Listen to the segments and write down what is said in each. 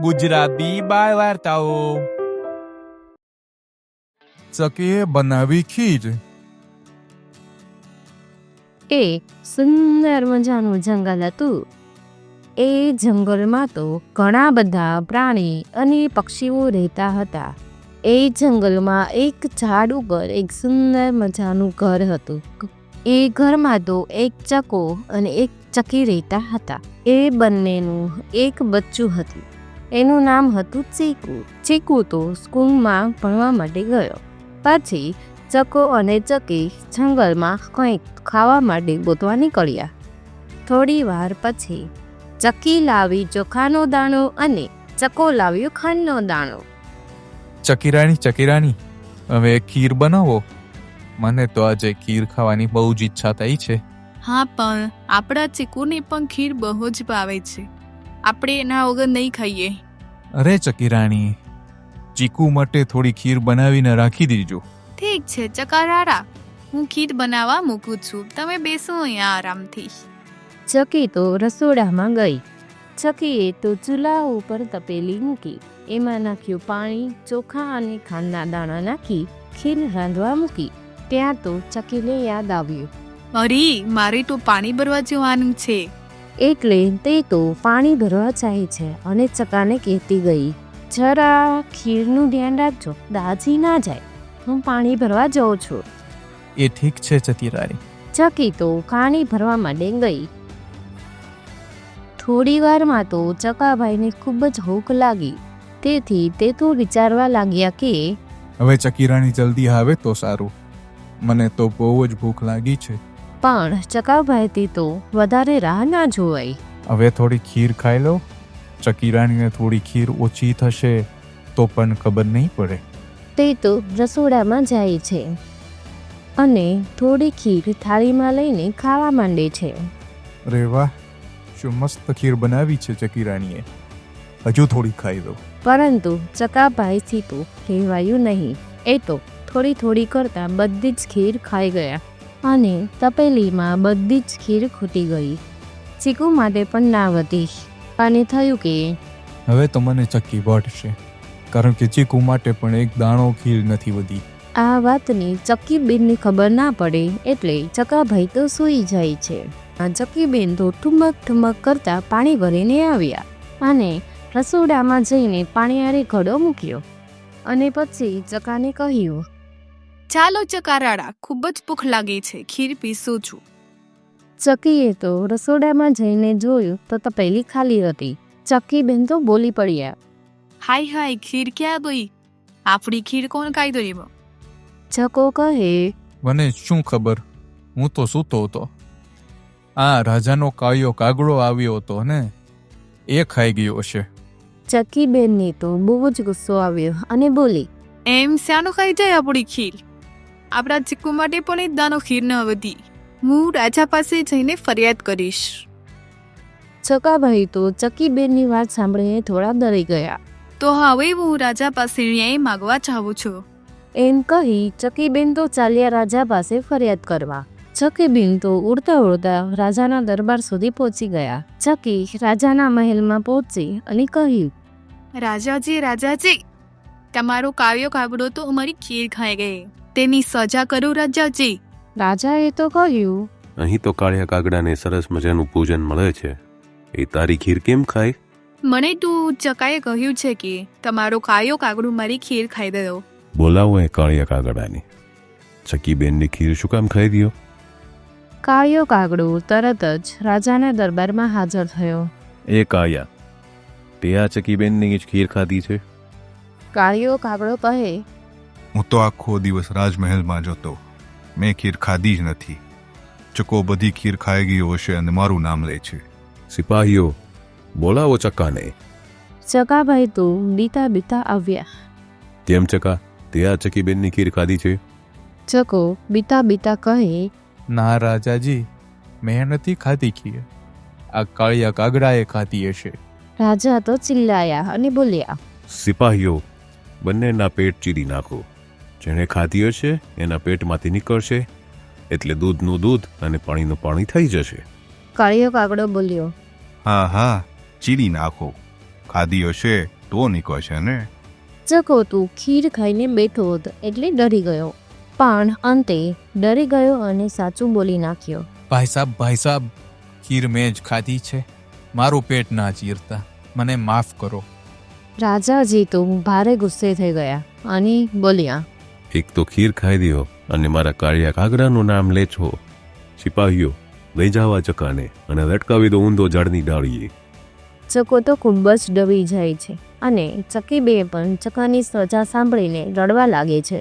ગુજરાતી બાળ વાર્તાઓ. ચકીએ બનાવી ખીર. એક સુંદર મજાનું જંગલ હતું. એ જંગલમાં તો ઘણા બધા પ્રાણી અને પક્ષીઓ રહેતા હતા. એ જંગલમાં એક ઝાડ ઉપર એક સુંદર મજાનું ઘર હતું. એ ઘરમાં તો એક ચકો અને એક ચકી રહેતા હતા. એ બંનેનું એક બચ્ચું હતું. એનું નામ હતું ચીકુ. ચીકુ તો સ્કૂલમાં ભણવા માટે ગયો. પછી ચકો અને ચકી જંગલમાં કંઈક ખાવા માટે ગોતવા નીકળ્યા. થોડી વાર પછી ચકી લાવી ચોખાનો દાણો અને ચકો લાવ્યો ખાંડનો દાણો. ચકીરાણી, હવે ખીર બનાવો. મને તો આજે ખીર ખાવાની બહુ જ ઈચ્છા થઈ છે. હા, પણ આપણા ચીકુને પણ ખીર બહુ જ ભાવે છે. આપણે એના વગર નહીં ખાઈએ. અરે ચકીરાણી, ચીકુ માટે થોડી ખીર બનાવીને રાખી દીજો. ઠીક છે ચકારારા, હું ખીર બનાવવા મૂકું છું. તમે બેસો અહીંયા આરામથી. ચકી તો રસોડામાં ગઈ. ચકીએ તો ચૂલા ઉપર તપેલી મૂકી. એમાં નાખ્યું પાણી, ચોખા અને ખાંડના દાણા નાખી ખીર રાંધવા મૂકી. ત્યાં તો ચકીને યાદ આવ્યું. અરે, મારે તો પાણી ભરવા જવાનું છે. એટલે તે તો પાણી ભરવા જાય છે અને ચકાને કહેતી ગઈ, જરા ખીરનું ધ્યાન રાખજો, દાજી ના જાય. હું પાણી ભરવા જાઉં છું. એ ઠીક છે ચકીરાણી. ચકી તો પાણી ભરવા માટે ગઈ. થોડી વારમાં તો ચકાભાઈને ખૂબ જ ભૂખ લાગી. તેથી તે તો વિચારવા લાગ્યા કે હવે ચકીરાણી જલ્દી આવે તો સારું. મને તો બહુ જ ભૂખ લાગી છે. પણ ચકાભાઈથી તો વધારે રાહ ના જોવાઈ. હવે થોડી ખીર ખાઈ લો. ચકીરાણીને થોડી ખીર ઓછી થશે તો પણ ખબર નહીં પડે. તે તો રસોડામાં જાય છે અને થોડી ખીર થાળીમાં લઈને ખાવા માંડે છે. અરે વાહ, શું મસ્ત ખીર બનાવી છે ચકીરાણીએ. હજુ થોડી ખાઈ લો. પરંતુ ચકાભાઈથી તો કહેવાયું નહીં. એ તો થોડી થોડી કરતા બધી જ ખીર ખાઈ ગયા અને તપેલીમાં બધી જ ખીર ખૂટી ગઈ. ચીકુ માટે પણ ના વધી અને થયું કે હવે તો મને ચક્કી વઢશે, કારણ કે ચીકુ માટે પણ એક દાણો ખીર નથી વધી. આ વાતની ચક્કીબેનને ખબર ના પડે એટલે ચકાભાઈ તો સૂઈ જાય છે. ચક્કીબેન તો ઠુમક ઠુમક કરતા પાણી ભરીને આવ્યા અને રસોડામાં જઈને પાણીયારે ઘડો મૂક્યો અને પછી ચકાને કહ્યું, ચાલો ચકારાડા, ખૂબ જ ભૂખ લાગી છે, ખીર પીસું છું. ચકીએ તો રસોડામાં જઈને જોયું તો તપેલી ખાલી હતી. ચક્કીબેન તો બોલી પડ્યા, હાય, ખીર ક્યાં ગઈ? આપણી ખીર કોણ ખાઈ ગયું? ચકો કહે, મને શું ખબર, હું તો સૂતો હતો. આ રાજાનો કાયો કાગડો આવ્યો હતો ને, એ ખાઈ ગયો હશે. ચક્કીબેનને તો બહુ જ ગુસ્સો આવ્યો અને બોલી, એમ શાનું ખાઈ જાય આપણી ખીર? આપણા ચીકુ માટે પણ એક દાનો ખીર ન વધી. હું રાજા પાસે જઈને ફરિયાદ કરીશ. ચકાભાઈ તો ચક્કીબેનની વાત સાંભળીને થોડા ડરી ગયા. તો હવે હું રાજા પાસે ન્યાય માગવા ચાહું છું. એમ કહી ચક્કીબેન તો ચાલ્યા રાજા પાસે ફરિયાદ કરવા. ચક્કીબેન તો ઉડતા ઉડતા રાજાના દરબાર સુધી પહોંચી ગયા. ચકી રાજાના મહેલમાં પહોંચી અને કહ્યું, રાજાજી, તમારો કાવ્યો કાગડો તો અમારી ખીર ખાઈ ગઈ. તેની સજા કરો રાજાજી. રાજાએ તો કહ્યું, અહીં તો કાળિયા કાગડાને સરસ મજાનું પૂજન મળે છે, એ તારી ખીર કેમ ખાય? મને તું ચકાએ કહ્યું છે કે તમારો કાયો કાગડો મારી ખીર ખાઈ ગયો. બોલાવો એ કાળિયા કાગડાને. ચકીબેનની ખીર શું કામ ખાઈ ગયો? કાળિયો કાગડો તરત જ રાજાના દરબારમાં હાજર થયો. એ કાયા, તે આ ચકીબેનની જ ખીર ખાધી છે? કાળિયો કાગડો કહે, હું તો આખો દિવસ રાજમહેલમાં જતો, મેં ખીર ખાધી જ નથી. ચકો બધી ખીર ખાઈ ગયો હશે અને મારું નામ લે છે. સિપાહીઓ, બોલાવો ચક્કાને. ચકાભાઈ તો બીતા બીતા આવ્યા. કેમ ચકા, તે આ ચકીબેનની ખીર ખાધી છે? ચકો બીતા બીતા કહે, ના રાજાજી, મેં નથી ખાધી ખીર. આ કાળિયા કાગડાએ ખાધી હશે. રાજા તો ચિલ્લાયા અને બોલ્યા, સિપાહીઓ, બંનેના પેટ ચીરી નાખો. જેણે ખાધી હશે એના પેટમાંથી નીકળશે, એટલે દૂધનું દૂધ અને પાણીનું પાણી થઈ જશે. કાળિયો કાગડો બોલ્યો, હા, ચીરી નાખો. ખાધી હશે તો નીકળશે ને. ચકો તો ખીર ખાઈને બેઠો હતો એટલે ડરી ગયો, પણ અંતે ડરી ગયો અને સાચું બોલી નાખ્યો. ભાઈ સાહેબ, ખીર મેં જ ખાધી છે, મારું પેટ ના ચીરતા, મને માફ કરો. રાજાજી તો ભારે ગુસ્સે થઈ ગયા અને બોલ્યા, એક તો ખીર ખાઈ દ્યો અને મારા કાળિયા કાગડાનું નામ લે છો. સિપાહીઓ, લઈ જાવા ચકાને અને લટકાવી દો ઊંધો ઝાડની ડાળીએ. ચકો તો ખૂબ જ ડરી જાય છે અને ચકીબે પણ ચકાની સજા સાંભળીને રડવા લાગે છે.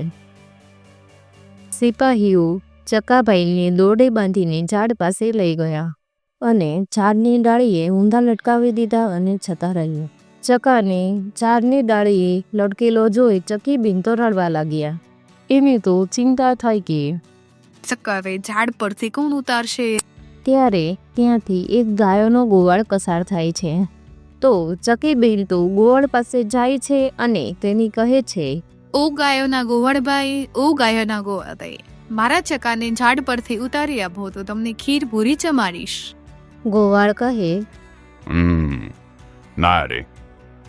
સિપાહીઓ ચકાભાઈને દોરડે બાંધીને ઝાડ પાસે લઈ ગયા અને ઝાડની ડાળીએ ઊંધા લટકાવી દીધા અને જતા રહ્યા. ચકાને ઝાડની ડાળીએ લટકેલો જોઈ ચકીબેન તો રડવા લાગ્યા. એની તો ચિંતા થઈ કે ચક્કરે ઝાડ પરથી કોણ ઉતારશે? ત્યારે ત્યાંથી એક ગાયોનો ગોવાળ પસાર થાય છે. તો ચકીબેન તો ગોવાળ પાસે જાય છે અને તેની કહે છે, ઓ ગાયોના ગોવાળભાઈ, ઓ ગાયોના ગોવાળભાઈ, મારા ચકાને ઝાડ પરથી ઉતારી આપો તો તમને ખીર પૂરી જમાડીશ. ગોવાળ કહે, ના રે,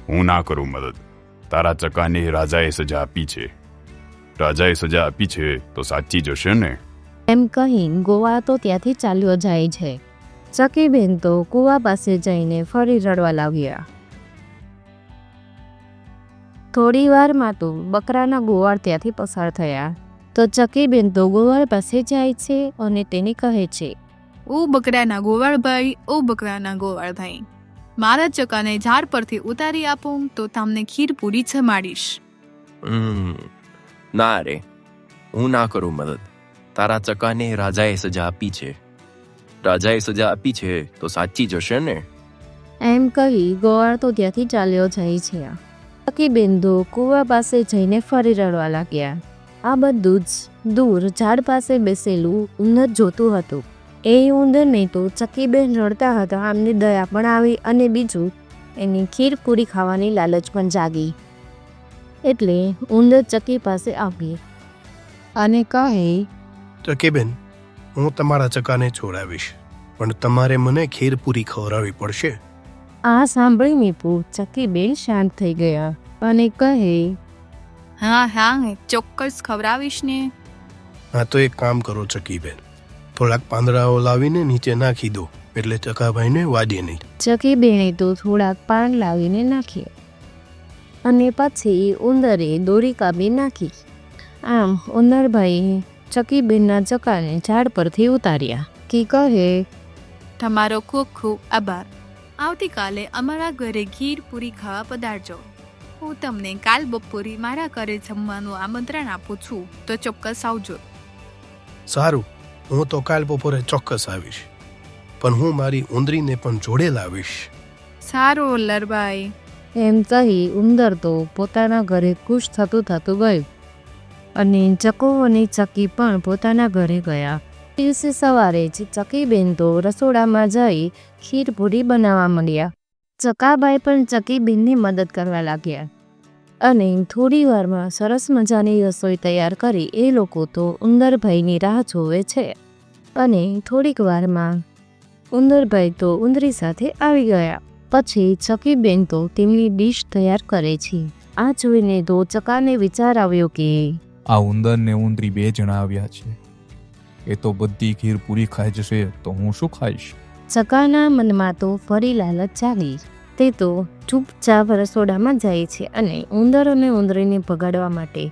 હું ના કરું મદદ. તારા ચકાને રાજાએ સજા આપી છે. રાજાએ સજા આપી છે તો સાચી જ હશે ને? એમ કહી ગોવાળ તો ત્યાંથી ચાલ્યો જાય છે. ચકીબેન તો કૂવા પાસે જઈને ફરી રડવા લાગ્યા. થોડી વારમાં તો બકરાના ગોવાળ ત્યાંથી પસાર થયા. તો ચકીબેન તો ગોવાળ પાસે જાય છે અને તેને કહે છે, ઓ બકરાના ગોવાળભાઈ, ઓ બકરાના ગોવાળભાઈ, મારા ચકાને ઝાડ પરથી ઉતારી આપો તો તમને ખીર પૂરી જમાડીશ. ના રે, હું ના કરું મદદ. તારા ચકાને રાજાએ સજા આપી છે. રાજાએ સજા આપી છે તો સાચી જ હશે ને? એમ કહી ગોવાળ તો ત્યાંથી ચાલ્યો જાય છે. ચકીબેન તો કૂવા પાસે જઈને ફરી રડવા લાગ્યા. આ બધું જ દૂર ઝાડ પાસે બેસેલું ઉંદર જોતું હતું. એ ઉંદરને તો ચકીબેન રડતા હતા આમને દયા પણ આવી અને બીજું એની ખીર પૂરી ખાવાની લાલચ પણ જાગી. એટલે ઉંદર ચકી પાસે આવી અને કહે, ચકીબેન, હું તમારા ચકાને છોડાવીશ, પણ તમારે મને ખીર પૂરી ખવડાવવી પડશે. આ સાંભળી મીપુ ચકીબેન શાંત થઈ ગયા અને કહે, હા હા, ચોક્કસ ખવડાવીશ ને. હા તો એક કામ કરો ચકીબેન, થોડાક પાંદડાઓ લાવીને નીચે નાખી દો એટલે ચકાભાઈને વાગે નહીં. ચકીબેને તો થોડાક પાન લાવીને નાખ્યા અને પછી ઉંદરે દોરી કાપી નાખી. આમ ઉંદરભાઈ ચકીબેનના ચકાને ઝાડ પરથી ઉતાર્યા. કી કહે, તમારો ખૂબ ખૂબ આભાર. આવતીકાલે અમારા ઘરે ખીર પૂરી ખાવા પધારજો. હું તમને કાલ બપોરે મારા ઘરે જમવાનું આમંત્રણ આપું છું, તો ચોક્કસ આવજો. સારું, હું તો કાલ બપોરે ચોક્કસ આવીશ, પણ હું મારી ઉંદરીને પણ જોડે લાવીશ. સારું ઉલ્લરભાઈ. એમ કહી ઉંદર તો પોતાના ઘરે ખુશ થતું ગયું અને ચકો અને ચકી પણ પોતાના ઘરે ગયા. દિવસે સવારે જ ચકીબેન તો રસોડામાં જઈ ખીર પૂરી બનાવવા માંડ્યા. ચકાભાઈ પણ ચકીબેનની મદદ કરવા લાગ્યા અને થોડી વારમાં સરસ મજાની રસોઈ તૈયાર કરી એ લોકો તો ઉંદરભાઈની રાહ જોવે છે. અને થોડીક વારમાં ઉંદરભાઈ તો ઉંદરી સાથે આવી ગયા. પછી ચકીબેન તો તેમની ડીશ તૈયાર કરે છે. આ જોઈને તો ચકાને વિચાર આવ્યો કે આ ઉંદર ને ઉંદરી 2 જણા આવ્યા છે, એ તો બધી ખીર પૂરી ખાઈ જશે તો હું શું ખાઈશ? ચકાના મનમાં તો ફરી લાલચ જાગી. તે તો ચૂપચાપ રસોડામાં જાય છે અને ઉંદર અને ઉંદરીને ભગાડવા માટે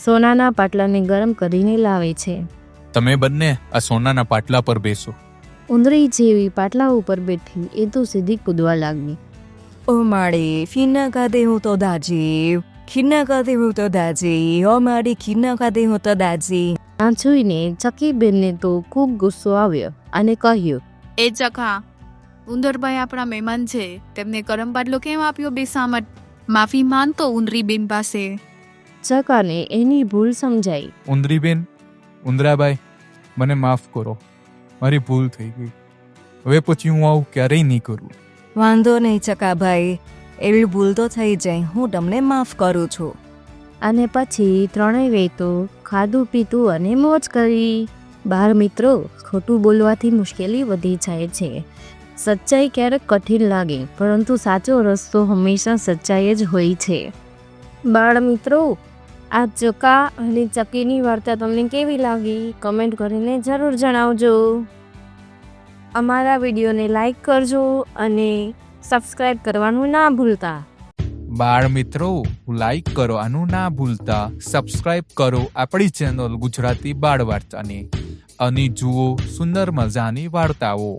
સોનાના પાટલાને ગરમ કરીને લાવે છે. તમે બંને આ સોનાના પાટલા પર બેસો. ઉંદરી જેવી પાટલા ઉપર બેઠી એ તો સીધી કૂદવા લાગી. ઓ માળી ખીરના ખાતે હું તો દાજી, ખીરના ખાતે હું તો દાજી, ઓ માળી ખીરના ખાતે હું તો દાજી. આ જોઈને ચકીબેનને તો ખૂબ ગુસ્સો આવ્યો અને કહ્યું, એ ચકા, ઉંદરભાઈ આપણા મહેમાન છે, તેમને ગરમ પાટલો કેમ આપ્યો બેસામત? માફી માંગતો ઉંદરી બેન પાસે. ચકાને એની ભૂલ સમજાઈ. ઉંદરી બેન, ઉંદરાબાઈ, મને માફ કરો, મારી ભૂલ થઈ ગઈ. હવે પછી હું આવું ક્યારેય નહીં કરું. વાંધો નહીં ચકાભાઈ, એવી ભૂલ તો થઈ જાય, હું તમને માફ કરું છું. અને પછી ત્રણેય તો ખાધું પીતું અને મોજ કરી. બાળ મિત્રો, ખોટું બોલવાથી મુશ્કેલી વધી જાય છે. સચ્ચાઈ ક્યારેક કઠિન લાગે, પરંતુ સાચો રસ્તો હંમેશા સચ્ચાઈ જ હોય છે. બાળ મિત્રો, આ ચકા અને ચકીની વાર્તા તમને કેવી લાગી? કમેન્ટ કરીને જરૂર જણાવજો. અમારા વિડીયોને લાઈક કરજો અને સબસ્ક્રાઈબ કરવાનું ના ભૂલતા. બાળ મિત્રો, લાઈક કરવાનું ના ભૂલતા, સબસ્ક્રાઇબ કરો આપણી ચેનલ ગુજરાતી બાળ વાર્તાને અને જુઓ સુંદર મજાની વાર્તાઓ.